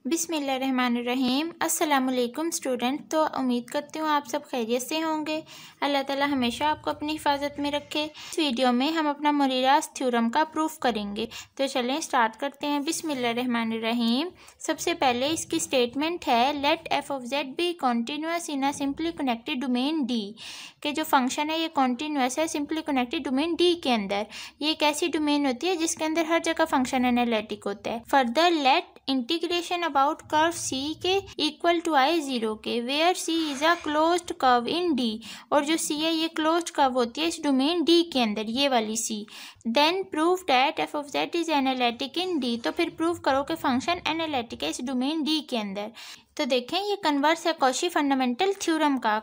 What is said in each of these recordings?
बिस्मिल्लाहिर्रहमानिर्रहीम। अस्सलामुअलैकुम स्टूडेंट। तो उम्मीद करती हूँ आप सब खैरियत से होंगे। अल्लाह ताला हमेशा आपको अपनी हिफाजत में रखे। इस वीडियो में हम अपना मोरिरास थ्योरम का प्रूफ करेंगे। तो चलें स्टार्ट करते हैं। बिस्मिल्लाहिर्रहमानिर्रहीम। सबसे पहले इसकी स्टेटमेंट है let f of z be continuous in a simply connected domain D. के जो फंक्शन है ये कॉन्टीन्यूअस है सिंपली कनेक्टेड डोमेन डी के अंदर। ये एक ऐसी डोमेन होती है जिसके अंदर हर जगह फंक्शन एनालिटिक होता है। Further let integration about curve C के इक्वल टू आई जीरो के where C is a closed curve in D. और जो सी है ये क्लोज्ड कर्व होती है इस डोमेन डी के अंदर, ये वाली C. Then prove that F of Z is analytic in D. तो फिर प्रूव करो कि फंक्शन एनालिटिक है इस डोमेन डी के अंदर। तो देखें ये कन्वर्स है कॉशी फंडामेंटल थ्योरम का।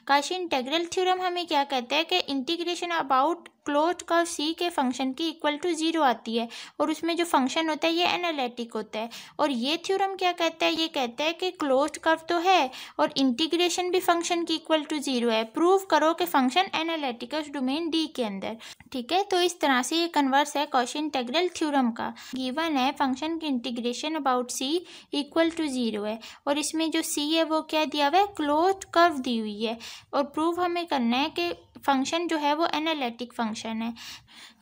कॉशी इंटीग्रल थ्योरम हमें क्या कहता है कि integration about closed curve C के फंक्शन की इक्वल टू जीरो आती है और उसमें जो फंक्शन होता है ये एनालिटिक होता है। और ये थ्योरम क्या कहता है, ये कहता है कि क्लोज्ड कर्व तो है और इंटीग्रेशन भी फंक्शन की इक्वल टू जीरो है। प्रूव करो कि फंक्शन एनालिटिक है उस डोमेन डी के अंदर। ठीक है, तो इस तरह से ये कन्वर्स है कॉशी इंटीग्रल थ्योरम का। गिवन है फंक्शन की integration about C equal to zero है और इसमें जो सी है वो क्या दिया हुआ है, क्लोज्ड कर्व दी हुई है। और प्रूव हमें करना है कि फंक्शन जो है वो एनालिटिक फंक्शन है।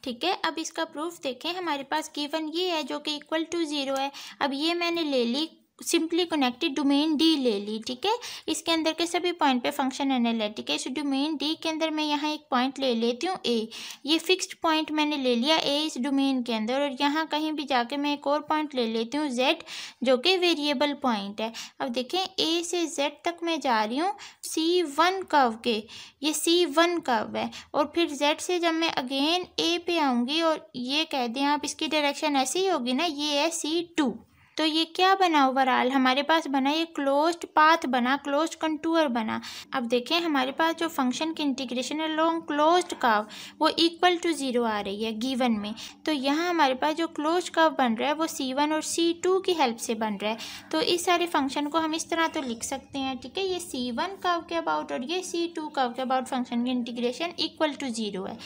ठीक है, अब इसका प्रूफ देखें। हमारे पास गिवन ये है जो कि इक्वल टू जीरो है। अब ये मैंने ले ली सिंपली कनेक्टेड डोमेन डी ले ली। ठीक है, इसके अंदर के सभी पॉइंट पे फंक्शन एनालिटिक है। इस डोमेन डी के अंदर मैं यहाँ एक पॉइंट ले लेती हूँ ए। ये फिक्स्ड पॉइंट मैंने ले लिया ए इस डोमेन के अंदर। और यहाँ कहीं भी जाके मैं एक और पॉइंट ले लेती हूँ जेड जो कि वेरिएबल पॉइंट है। अब देखें ए से जेड तक मैं जा रही हूँ C1 कर्व के, ये C1 कर्व है। और फिर जेड से जब मैं अगेन ए पे आऊँगी और ये कह दें आप इसकी डायरेक्शन ऐसी ही होगी ना, ये है C2। तो ये क्या बना ओवरऑल हमारे पास बना, ये क्लोज्ड पाथ बना, क्लोज्ड कंटूर बना। अब देखें हमारे पास जो फंक्शन की इंटीग्रेशन है अलोंग क्लोज्ड कर्व वो इक्वल टू जीरो आ रही है गिवन में। तो यहाँ हमारे पास जो क्लोज्ड कर्व बन रहा है वो C1 और C2 की हेल्प से बन रहा है। तो इस सारे फंक्शन को हम इस तरह तो लिख सकते हैं। ठीक है, ये C1 कर्व के अबाउट और ये C2 कर्व के अबाउट फंक्शन की इंटीग्रेशन इक्वल टू जीरो है।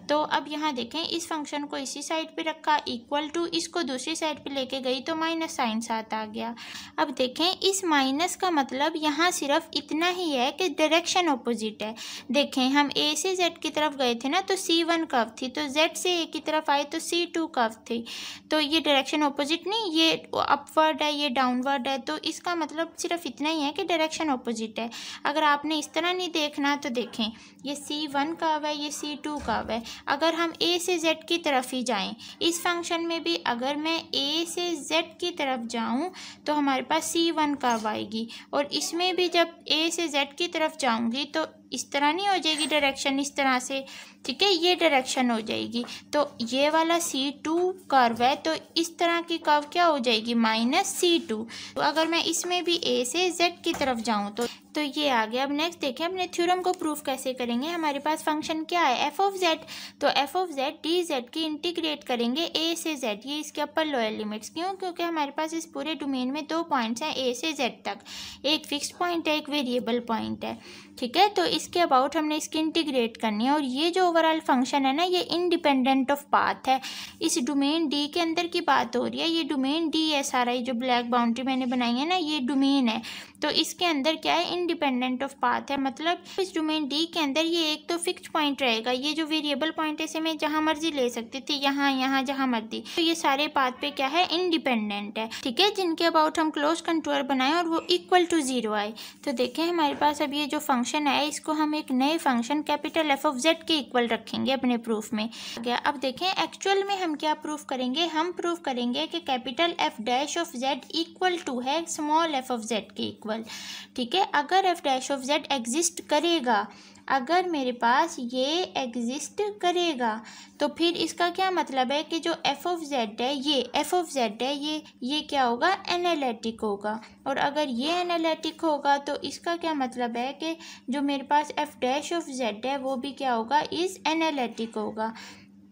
तो अब यहाँ देखें इस फंक्शन को इसी साइड पे रखा इक्वल टू, इसको दूसरी साइड पे लेके गई तो माइनस साइन साथ आ गया। अब देखें इस माइनस का मतलब यहाँ सिर्फ इतना ही है कि डायरेक्शन ऑपोजिट है। देखें हम ए से जेड की तरफ गए थे ना तो C1 कर्व थी, तो जेड से ए की तरफ आए तो C2 कर्व थी। तो ये डायरेक्शन ऑपोजिट नहीं, ये अपवर्ड है ये डाउनवर्ड है। तो इसका मतलब सिर्फ इतना ही है कि डायरेक्शन ऑपोजिट है। अगर आपने इस तरह नहीं देखना तो देखें ये C1 कर्व है ये C2 कर्व है। अगर हम ए से जेड की तरफ ही जाएं इस फंक्शन में भी, अगर मैं ए से जेड की तरफ जाऊं तो हमारे पास C1 कर्व आएगी। और इसमें भी जब ए से जेड की तरफ जाऊंगी तो इस तरह नहीं हो जाएगी डायरेक्शन इस तरह से। ठीक है, ये डायरेक्शन हो जाएगी। तो ये वाला C2 कर्व है तो इस तरह की कर्व क्या हो जाएगी, माइनस C2। तो अगर मैं इसमें भी ए से जेड की तरफ जाऊं तो ये आ गया। अब नेक्स्ट देखें अपने थ्योरम को प्रूफ कैसे करेंगे। हमारे पास फंक्शन क्या है, एफ ऑफ जेड। तो F of Z D Z की इंटीग्रेट करेंगे ए से जेड, ये इसके अपर लोअर लिमिट्स। क्यों, क्योंकि हमारे पास इस पूरे डोमेन में दो पॉइंट्स हैं ए से जेड तक, एक फिक्स्ड पॉइंट है एक वेरिएबल पॉइंट है। ठीक है, तो इसके अबाउट हमने इसकी इंटीग्रेट करनी है। और ये जो ओवरऑल फंक्शन है ना ये इंडिपेंडेंट ऑफ पाथ है। इस डोमेन डी के अंदर की बात हो रही है, ये डोमेन डी है सारा, ये जो ब्लैक बाउंड्री मैंने बनाई है ना ये डोमेन है। तो इसके अंदर क्या है, इंडिपेंडेंट ऑफ पाथ है। मतलब इस डोमेन डी के अंदर ये एक तो फिक्स्ड पॉइंट रहेगा, ये जो वेरिएबल पॉइंट है इसे मैं जहाँ मर्जी ले सकती थी, यहाँ यहाँ जहाँ मर्जी। तो ये सारे पाथ पे क्या है, इंडिपेंडेंट है। ठीक है, जिनके अबाउट हम क्लोज कंटूर बनाए और वो इक्वल टू जीरो आए। तो देखें हमारे पास अब ये जो फंक्शन है इसको हम एक नए function capital F of z के इक्वल रखेंगे अपने प्रूफ में। अब देखें एक्चुअल में हम क्या प्रूफ करेंगे, हम प्रूफ करेंगे कि capital F dash of Z equal to है स्मॉल एफ ऑफ जेड के इक्वल। ठीक है, अगर f dash of z exist करेगा, अगर मेरे पास ये एग्जिस्ट करेगा तो फिर इसका क्या मतलब है कि जो एफ ऑफ जेड है ये एफ ऑफ जेड है ये क्या होगा, एनालिटिक होगा। और अगर ये एनालिटिक होगा तो इसका क्या मतलब है कि जो मेरे पास एफ डैश ऑफ जेड है वो भी क्या होगा, इज एनालिटिक होगा।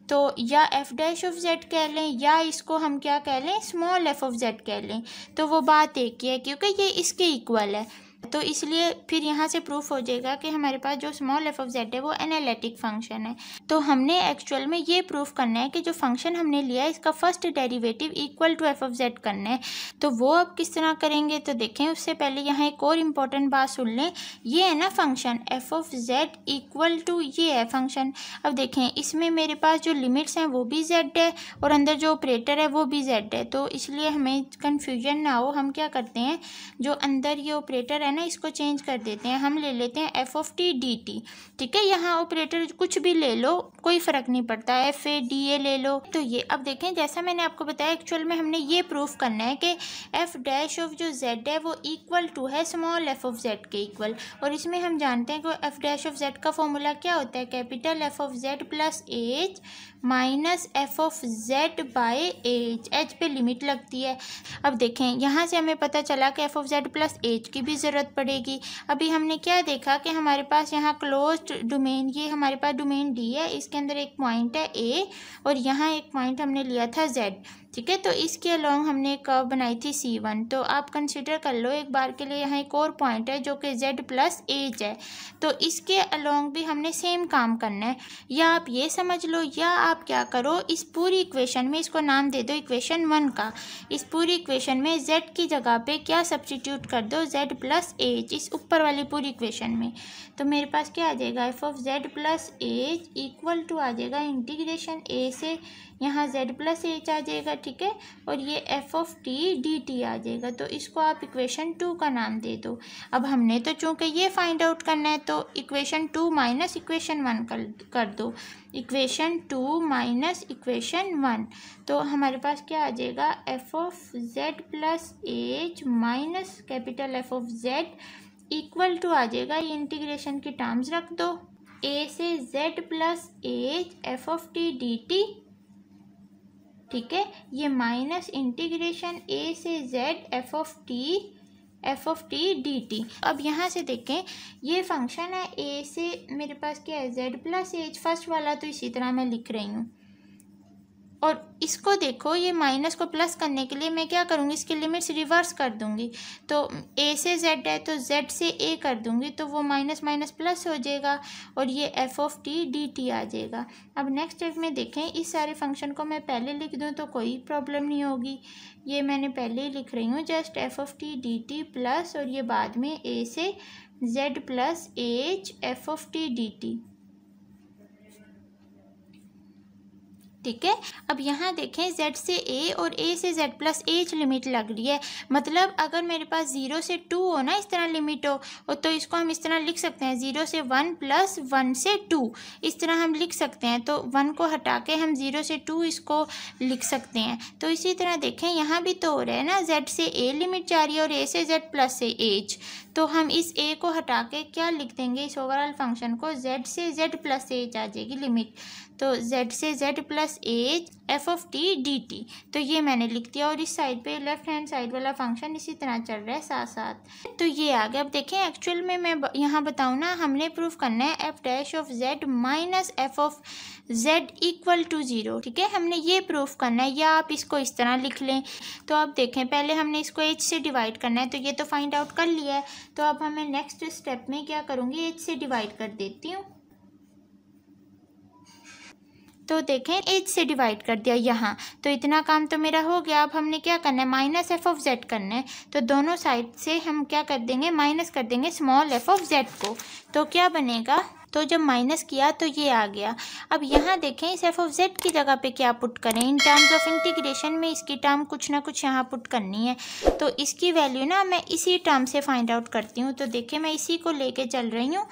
तो या एफ डैश ऑफ जेड कह लें या इसको हम क्या कह लें, स्मॉल एफ ऑफ जेड कह लें। तो वो बात एक ही है क्योंकि ये इसके इक्वल है। तो इसलिए फिर यहाँ से प्रूफ हो जाएगा कि हमारे पास जो स्मॉल एफ ऑफ जेड है वो एनालिटिक फंक्शन है। तो हमने एक्चुअल में ये प्रूफ करना है कि जो फंक्शन हमने लिया है इसका first derivative equal to f of z करना है। तो वो अब किस तरह करेंगे, तो देखें उससे पहले यहाँ एक और इम्पॉर्टेंट बात सुन लें। ये है ना function f of Z equal to ये है फंक्शन। अब देखें इसमें मेरे पास जो लिमिट्स हैं वो भी जेड है और अंदर जो ऑपरेटर है वो भी जेड है, तो इसलिए हमें कन्फ्यूजन ना हो। हम क्या करते हैं, जो अंदर ये ऑपरेटर है ना इसको चेंज कर देते हैं, हम ले लेते हैं F of T D T. ठीक है, यहाँ ऑपरेटर कुछ भी ले लो कोई फ़र्क नहीं पड़ता, एफ ए डी ए ले लो। तो ये अब देखें जैसा मैंने आपको बताया एक्चुअल में हमने ये प्रूफ करना है कि एफ डैश ऑफ जो जेड है वो इक्वल टू है स्मॉल एफ ऑफ जेड के इक्वल। और इसमें हम जानते हैं कि एफ डैश ऑफ जेड का फॉर्मूला क्या होता है, capital F of Z plus H minus F of Z by H. H पे लिमिट लगती है। अब देखें यहाँ से हमें पता चला कि F of Z plus H की भी ज़रूरत पड़ेगी। अभी हमने क्या देखा कि हमारे पास यहाँ क्लोज्ड डोमेन, ये हमारे पास डोमेन डी है, इसके अंदर एक पॉइंट है ए और यहाँ एक पॉइंट हमने लिया था जेड। ठीक है, तो इसके अलोंग हमने एक कर्व बनाई थी C1। तो आप कंसीडर कर लो एक बार के लिए यहाँ एक और पॉइंट है जो कि Z प्लस एच है, तो इसके अलोंग भी हमने सेम काम करना है। या आप ये समझ लो या आप क्या करो, इस पूरी इक्वेशन में इसको नाम दे दो इक्वेशन 1 का। इस पूरी इक्वेशन में Z की जगह पे क्या सब्स्टिट्यूट कर दो, Z प्लस एच, इस ऊपर वाली पूरी इक्वेशन में। तो मेरे पास क्या आ जाएगा, F of Z plus H equal to आ जाएगा इंटीग्रेशन ए से यहाँ Z प्लस एच आ जाएगा। ठीक है, और ये F of T D T आ जाएगा। तो इसको आप इक्वेशन 2 का नाम दे दो। अब हमने तो चूँकि ये फाइंड आउट करना है तो इक्वेशन 2 माइनस इक्वेशन 1 कर दो। इक्वेशन 2 माइनस इक्वेशन 1, तो हमारे पास क्या आ जाएगा, F of Z plus H minus capital F of Z equal to आ जाएगा, ये इंटीग्रेशन की टर्म्स रख दो, ए से Z plus H F of T D T. ठीक है, ये माइनस इंटीग्रेशन ए से Z F of T D T. अब यहाँ से देखें ये फंक्शन है ए से मेरे पास क्या है, जेड प्लस एच, फर्स्ट वाला तो इसी तरह मैं लिख रही हूँ। और इसको देखो, ये माइनस को प्लस करने के लिए मैं क्या करूँगी, इसकी लिमिट्स रिवर्स कर दूँगी। तो ए से जेड है तो जेड से ए कर दूँगी, तो वो माइनस माइनस प्लस हो जाएगा और ये F of T D T आ जाएगा। अब नेक्स्ट स्टेप में देखें, इस सारे फंक्शन को मैं पहले लिख दूँ तो कोई प्रॉब्लम नहीं होगी। ये मैंने पहले ही लिख रही हूँ, just F of T D T plus और ये बाद में ए से Z plus H F of T D T. ठीक है, अब यहाँ देखें Z से A और A से Z प्लस एच लिमिट लग रही है। मतलब अगर मेरे पास 0 से 2 हो ना, इस तरह लिमिट हो तो इसको हम इस तरह लिख सकते हैं, 0 से 1 प्लस 1 से 2, इस तरह हम लिख सकते हैं। तो 1 को हटा के हम 0 से 2 इसको लिख सकते हैं। तो इसी तरह देखें यहाँ भी तो हो रहा है ना, Z से A लिमिट जा रही है और A से Z प्लस से एच, तो हम इस A को हटा के क्या लिख देंगे, इस ओवरऑल फंक्शन को Z से Z प्लस एच आ जाएगी लिमिट। तो Z से Z plus H F of T D T, तो ये मैंने लिख दिया। और इस साइड पे लेफ्ट हैंड साइड वाला फंक्शन इसी तरह चल रहा है साथ साथ। तो ये आ गया। अब देखें एक्चुअल में मैं यहाँ बताऊँ ना, हमने प्रूफ करना है f dash of z minus F of Z equal to 0। ठीक है, हमने ये प्रूफ करना है, या आप इसको इस तरह लिख लें। तो अब देखें पहले हमने इसको एच से डिवाइड करना है, तो ये तो फाइंड आउट कर लिया है। तो अब हमें नेक्स्ट स्टेप में क्या करूँगी, एच से डिवाइड कर देती हूँ। तो देखें एच से डिवाइड कर दिया यहाँ, तो इतना काम तो मेरा हो गया। अब हमने क्या करना है, माइनस एफ ऑफ जेड करना है। तो दोनों साइड से हम क्या कर देंगे, माइनस कर देंगे स्मॉल एफ ऑफ जेड को। तो क्या बनेगा, तो जब माइनस किया तो ये आ गया। अब यहाँ देखें इस एफ ऑफ जेड की जगह पे क्या पुट करें, इन टर्म्स ऑफ इंटीग्रेशन में इसकी टर्म कुछ ना कुछ यहाँ पुट करनी है। तो इसकी वैल्यू ना मैं इसी टर्म से फाइंड आउट करती हूँ। तो देखिए मैं इसी को लेके चल रही हूँ।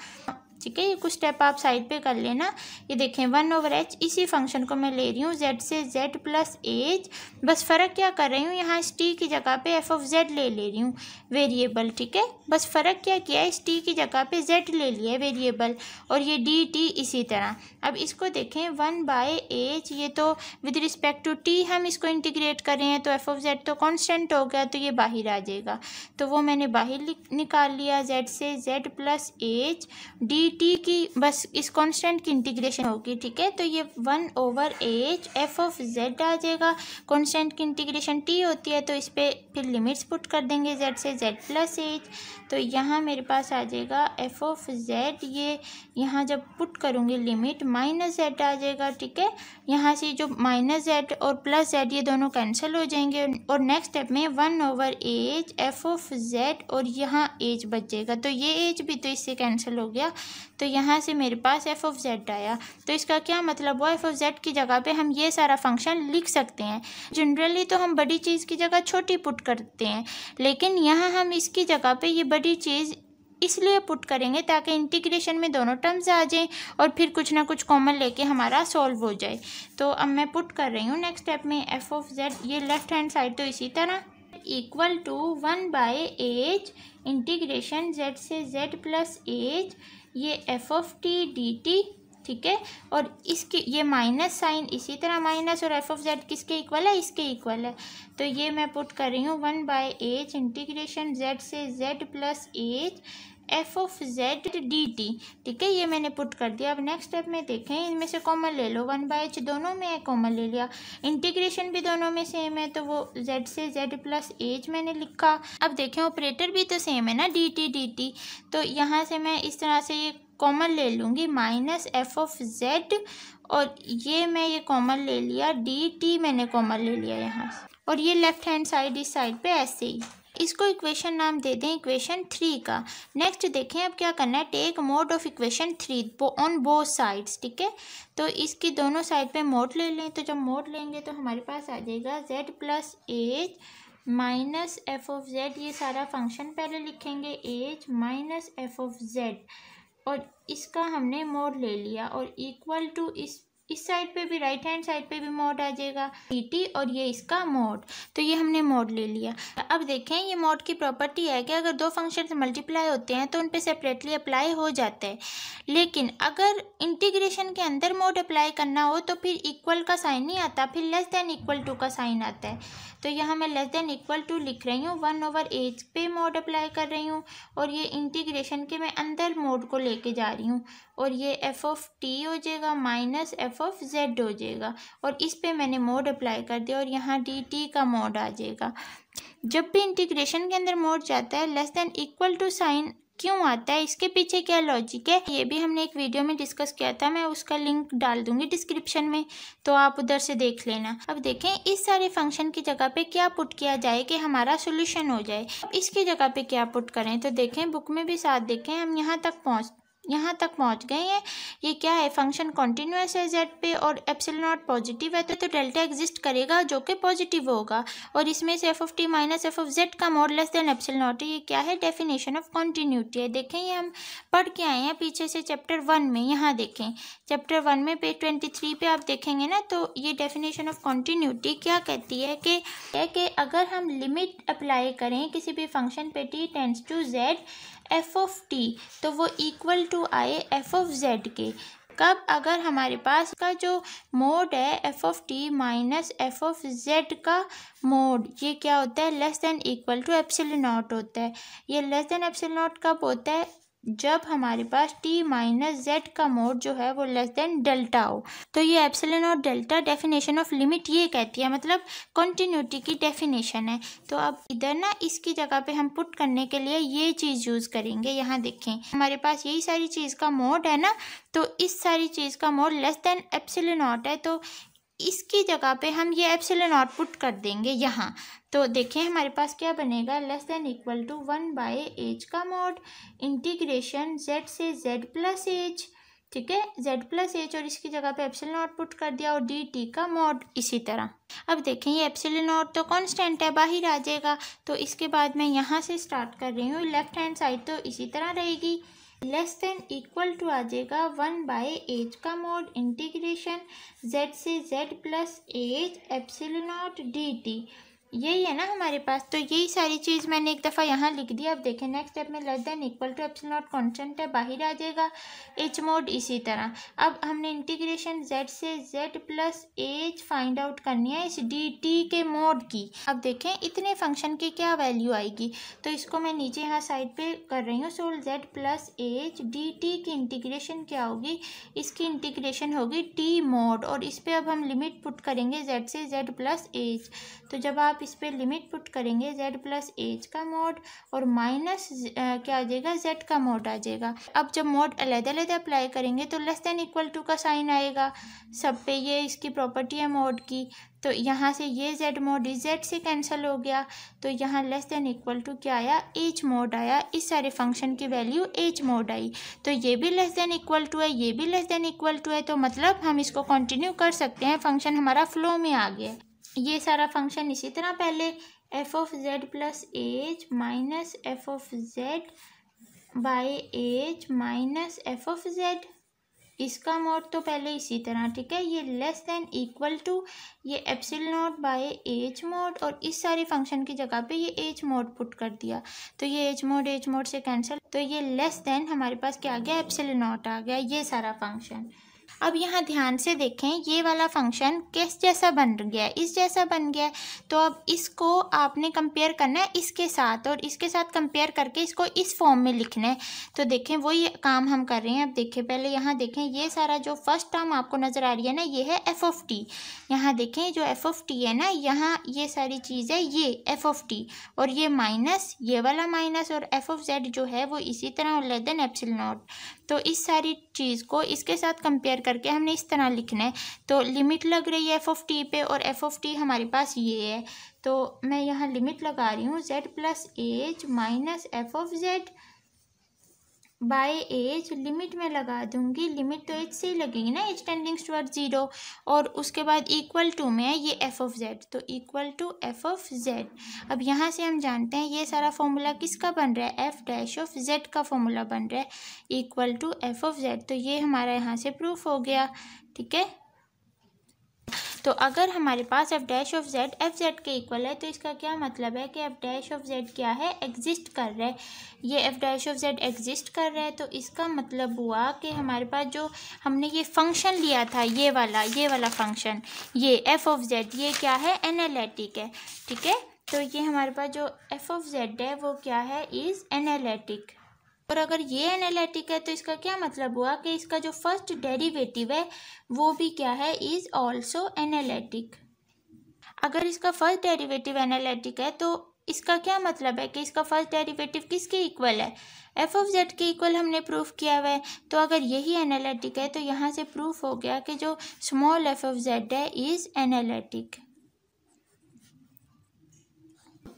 ठीक है, ये कुछ स्टेप आप साइड पे कर लेना। ये देखें 1/h इसी फंक्शन को मैं ले रही हूँ, z से z प्लस एच। बस फ़र्क क्या कर रही हूँ, यहाँ इस t की जगह पे f ऑफ z ले रही हूँ वेरिएबल। ठीक है, बस फ़र्क क्या किया है, इस t की जगह पे z ले लिया है वेरिएबल, और ये dt इसी तरह। अब इसको देखें 1/h, ये तो विद रिस्पेक्ट टू t हम इसको इंटीग्रेट कर रहे हैं, तो f ऑफ z तो कॉन्स्टेंट हो गया, तो ये बाहर आ जाएगा। तो वो मैंने बाहर निकाल लिया, z से z plus H D D T की बस इस कांस्टेंट की इंटीग्रेशन होगी, ठीक है। तो ये 1/h एफ ऑफ जेड आ जाएगा। कांस्टेंट की इंटीग्रेशन टी होती है, तो इस पर फिर लिमिट्स पुट कर देंगे जेड से जेड प्लस एच। तो यहाँ मेरे पास आ जाएगा एफ ऑफ जेड, ये यहाँ जब पुट करूँगी लिमिट माइनस जेड आ जाएगा, ठीक है। यहाँ से जो माइनस जेड और प्लस जेड ये दोनों कैंसिल हो जाएंगे और नेक्स्ट स्टेप में 1/h एफ ऑफ जेड और यहाँ एच बच जाएगा। तो ये एच भी तो इससे कैंसिल हो गया, तो यहाँ से मेरे पास एफ ऑफ जेड आया। तो इसका क्या मतलब हुआ, एफ ऑफ जेड की जगह पे हम ये सारा फंक्शन लिख सकते हैं। जनरली तो हम बड़ी चीज़ की जगह छोटी पुट करते हैं, लेकिन यहाँ हम इसकी जगह पे ये बड़ी चीज़ इसलिए पुट करेंगे ताकि इंटीग्रेशन में दोनों टर्म्स आ जाएं और फिर कुछ ना कुछ कॉमन लेके हमारा सॉल्व हो जाए। तो अब मैं पुट कर रही हूँ नेक्स्ट स्टेप में एफ ऑफ जेड, ये लेफ्ट हैंड साइड तो इसी तरह equal to 1/h integration z से जेड प्लस एच, ये F of T D T, ठीक है। और इसकी ये माइनस साइन इसी तरह माइनस, और एफ ऑफ जेड किसके इक्वल है, इसके इक्वल है। तो ये मैं पुट कर रही हूँ 1/h इंटीग्रेशन जेड से Z plus H F of Z D T, ठीक है। ये मैंने पुट कर दिया। अब नेक्स्ट स्टेप में देखें, इनमें से कॉमन ले लो, 1/h दोनों में है, कॉमन ले लिया। इंटीग्रेशन भी दोनों में सेम है, तो वो z से z प्लस एच मैंने लिखा। अब देखें ऑपरेटर भी तो सेम है ना, डी टी। तो यहाँ से मैं इस तरह से ये कॉमन ले लूँगी माइनस एफ ऑफ जेड, और ये मैं ये कॉमन ले लिया, डी टी मैंने कॉमन ले लिया यहाँ से, और ये लेफ्ट हैंड साइड इस साइड पे ऐसे ही। इसको इक्वेशन नाम दे दें इक्वेशन 3 का। नेक्स्ट देखें अब क्या करना है, take mod of equation 3 on both sides, ठीक है। तो इसकी दोनों साइड पे मोड ले लें। तो जब मोड लेंगे तो हमारे पास आ जाएगा z plus H minus F of z, ये सारा फंक्शन पहले लिखेंगे H minus F of Z, और इसका हमने मोड ले लिया, और इक्वल टू इस साइड पे भी राइट हैंड साइड पे भी मोड आ जाएगा टी, और ये इसका मोड। तो ये हमने मोड ले लिया। अब देखें ये मोड की प्रॉपर्टी है कि अगर दो फंक्शन मल्टीप्लाई होते हैं तो उन पे सेपरेटली अप्लाई हो जाता है, लेकिन अगर इंटीग्रेशन के अंदर मोड अप्लाई करना हो तो फिर इक्वल का साइन नहीं आता, फिर लेस देन इक्वल टू का साइन आता है। तो यहाँ मैं लेस देन इक्वल टू लिख रही हूँ, 1/h पे मोड अप्लाई कर रही हूँ, और ये इंटीग्रेशन के मैं अंदर मोड को लेके जा रही हूँ, और ये एफ ऑफ टी हो जाएगा माइनस एफ ऑफ जेड हो जाएगा, और इस पे मैंने मोड अप्लाई कर दिया, और यहाँ डी टी का मोड आ जाएगा। जब भी इंटीग्रेशन के अंदर मोड जाता है less than equal to sign क्यों आता है, इसके पीछे क्या लॉजिक है, ये भी हमने एक वीडियो में डिस्कस किया था, मैं उसका लिंक डाल दूंगी डिस्क्रिप्शन में, तो आप उधर से देख लेना। अब देखें इस सारे फंक्शन की जगह पे क्या पुट किया जाए कि हमारा सोल्यूशन हो जाए। अब इसकी जगह पे क्या पुट करें, तो देखें बुक में भी साथ देखें, हम यहाँ तक पहुँच गए हैं। ये क्या है, फंक्शन कॉन्टिन्यूस है जेड पे, और एप्सिलॉन नॉट पॉजिटिव है, तो डेल्टा एग्जिस्ट करेगा जो कि पॉजिटिव होगा, और इसमें से F of T minus F of Z का mod less than epsilon naught है। ये क्या है, डेफिनेशन ऑफ कॉन्टिन्यूटी है। देखें ये हम पढ़ के आए हैं पीछे से चैप्टर 1 में, यहाँ देखें चैप्टर 1 में पेज 23 पे आप देखेंगे ना, तो ये डेफिनेशन ऑफ कॉन्टिन्यूटी क्या कहती है कि अगर हम लिमिट अप्लाई करें किसी भी फंक्शन पे t tends to z F of t, तो वो इक्वल टू आए एफ ऑफ जेड के। कब, अगर हमारे पास का जो मोड है f of T minus F of Z का मोड, ये क्या होता है, less than equal to epsilon naught होता है। ये लेस देन एप्सिलॉन नॉट कब होता है, जब हमारे पास t माइनस जेड का मोड जो है वो लेस देन डेल्टा हो। तो ये एप्सिलॉन और डेल्टा डेफिनेशन ऑफ लिमिट ये कहती है, मतलब कॉन्टिन्यूटी की डेफिनेशन है। तो अब इधर ना इसकी जगह पे हम पुट करने के लिए ये चीज़ यूज़ करेंगे। यहाँ देखें हमारे पास यही सारी चीज़ का मोड है ना, तो इस सारी चीज़ का mod less than epsilon naught है, तो इसकी जगह पे हम ये एप्सिलॉन नॉट पुट कर देंगे यहाँ। तो देखें हमारे पास क्या बनेगा, less than equal to 1/h का मोड इंटीग्रेशन z से z प्लस h, ठीक है, z प्लस h, और इसकी जगह पे एप्सिलॉन नॉट पुट कर दिया, और dt का मोड इसी तरह। अब देखें ये एप्सिलॉन नॉट तो कांस्टेंट है, बाहर आ जाएगा। तो इसके बाद मैं यहाँ से स्टार्ट कर रही हूँ, लेफ्ट हैंड साइड तो इसी तरह रहेगी, लेस देन इक्वल टू आ जाएगा 1/h का मोड इंटीग्रेशन z से z plus h epsilon not dt, यही है ना हमारे पास। तो यही सारी चीज़ मैंने एक दफ़ा यहाँ लिख दिया। अब देखें नेक्स्ट स्टेप में less than equal to epsilon naught constant है, बाहर आ जाएगा एच मोड इसी तरह। अब हमने इंटीग्रेशन z से z plus H find out करनी है इस डी टी के मोड की। अब देखें इतने फंक्शन की क्या वैल्यू आएगी, तो इसको मैं नीचे यहाँ साइड पे कर रही हूँ। सो z plus H D T की इंटीग्रेशन क्या होगी, इसकी इंटीग्रेशन होगी टी मोड, और इस पर अब हम लिमिट पुट करेंगे z से z प्लस एच। तो जब आप इस पे लिमिट पुट करेंगे z प्लस एच का मोड और माइनस क्या आ जाएगा z का मोड आ जाएगा। अब जब मोड अलग-अलग अप्लाई करेंगे तो लेस देन इक्वल टू का साइन आएगा सब पे, ये इसकी प्रॉपर्टी है मोड की। तो यहाँ से ये z मोड इस z से कैंसिल हो गया, तो यहाँ लेस देन इक्वल टू क्या आया, h मोड आया। इस सारे फंक्शन की वैल्यू h मोड आई। तो ये भी लेस देन इक्वल टू है, ये भी लेस देन इक्वल टू है, तो मतलब हम इसको कंटिन्यू कर सकते हैं, फंक्शन हमारा फ्लो में आ गया। ये सारा फंक्शन इसी तरह पहले F of Z plus H minus F of Z by H minus F of Z, इसका मोड तो पहले इसी तरह, ठीक है। ये लेस देन इक्वल टू ये epsilon not by H mode, और इस सारे फंक्शन की जगह पे ये एच मोड पुट कर दिया, तो ये एच मोड से कैंसिल, तो ये लेस देन हमारे पास क्या आ गया, एप्सिलॉन नॉट आ गया, ये सारा फंक्शन। अब यहाँ ध्यान से देखें, ये वाला फंक्शन किस जैसा बन गया है, इस जैसा बन गया है। तो अब इसको आपने कंपेयर करना है इसके साथ, और इसके साथ कंपेयर करके इसको इस फॉर्म में लिखना है। तो देखें वही काम हम कर रहे हैं। अब देखें पहले यहाँ देखें, ये सारा जो फर्स्ट टर्म आपको नज़र आ रही है ना, ये है एफ ऑफ टी। यहाँ देखें जो एफ ऑफ टी है ना, यहाँ ये सारी चीज़ है ये एफ ऑफ टी, और ये माइनस, ये वाला माइनस, और एफ ऑफ जेड जो है वो इसी तरह लेस देन एप्सिलॉन नॉट। तो इस सारी चीज़ को इसके साथ कंपेयर करके हमने इस तरह लिखना है। तो लिमिट लग रही है एफ ऑफ टी पे, और एफ ऑफ टी हमारे पास ये है, तो मैं यहाँ लिमिट लगा रही हूँ Z plus H minus F of Z by H, limit में लगा दूंगी, लिमिट तो एच से ही लगेगी ना, एच टेंडिंग्स टुवर्ड्स 0, और उसके बाद इक्वल टू में है ये एफ ऑफ जेड, तो equal to f of z. अब यहाँ से हम जानते हैं ये सारा फॉर्मूला किसका बन रहा है, एफ डैश ऑफ जेड का फॉर्मूला बन रहा है, equal to f of z. तो ये हमारा यहाँ से प्रूफ हो गया, ठीक है। तो अगर हमारे पास F dash of Z F Z के इक्वल है, तो इसका क्या मतलब है कि एफ डैश ऑफ जेड क्या है, एग्जिस्ट कर रहा है। ये F dash of z exist कर रहा है, तो इसका मतलब हुआ कि हमारे पास जो हमने ये फंक्शन लिया था, ये वाला फंक्शन, ये एफ ऑफ जेड, ये क्या है, एनालिटिक है, ठीक है। तो ये हमारे पास जो एफ ऑफ जेड है वो क्या है, इज़ एनालिटिक। और अगर ये एनालिटिक है तो इसका क्या मतलब हुआ कि इसका जो फर्स्ट डेरिवेटिव है वो भी क्या है, इज़ ऑल्सो एनालिटिक। अगर इसका फर्स्ट डेरिवेटिव एनालिटिक है तो इसका क्या मतलब है कि इसका फर्स्ट डेरिवेटिव किसके इक्वल है, एफ ऑफ जेड के इक्वल हमने प्रूफ किया हुआ है। तो अगर यही एनालिटिक है तो यहाँ से प्रूफ हो गया कि जो स्मॉल एफ ऑफ जेड है इज़ एनालिटिक।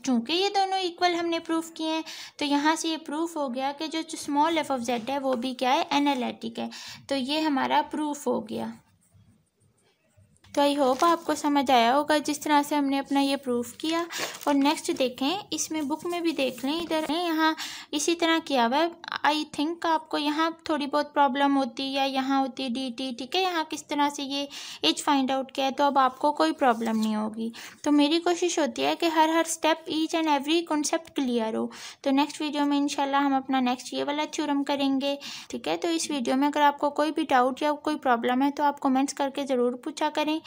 चूँकि ये दोनों इक्वल हमने प्रूफ किए हैं, तो यहाँ से ये प्रूफ हो गया कि जो स्मॉल एफ ऑफ जेड है वो भी क्या है, एनालिटिक है। तो ये हमारा प्रूफ हो गया। तो आई होप आपको समझ आया होगा जिस तरह से हमने अपना ये प्रूफ किया। और नेक्स्ट देखें, इसमें बुक में भी देख लें, इधर यहाँ इसी तरह किया हुआ है। आई थिंक आपको यहाँ थोड़ी बहुत प्रॉब्लम होती या यहाँ होती डी टी, ठीक है, यहाँ किस तरह से ये एज फाइंड आउट किया है, तो अब आपको कोई प्रॉब्लम नहीं होगी। तो मेरी कोशिश होती है कि हर step each and every concept clear हो। तो नेक्स्ट वीडियो में इंशाल्लाह हम अपना नेक्स्ट ये वाला थ्योरम करेंगे, ठीक है। तो इस वीडियो में अगर आपको कोई भी डाउट या कोई प्रॉब्लम है तो आप कमेंट्स करके ज़रूर पूछा करें।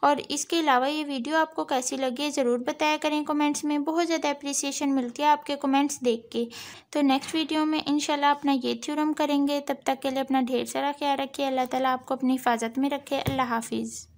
और इसके अलावा ये वीडियो आपको कैसी लगी ज़रूर बताया करें कमेंट्स में, बहुत ज़्यादा अप्रिसिएशन मिलती है आपके कमेंट्स देख के। तो नेक्स्ट वीडियो में इंशाल्लाह अपना ये थ्योरम करेंगे। तब तक के लिए अपना ढेर सारा ख्याल रखिए। अल्लाह ताला आपको अपनी हिफाजत में रखे। अल्लाह हाफिज़।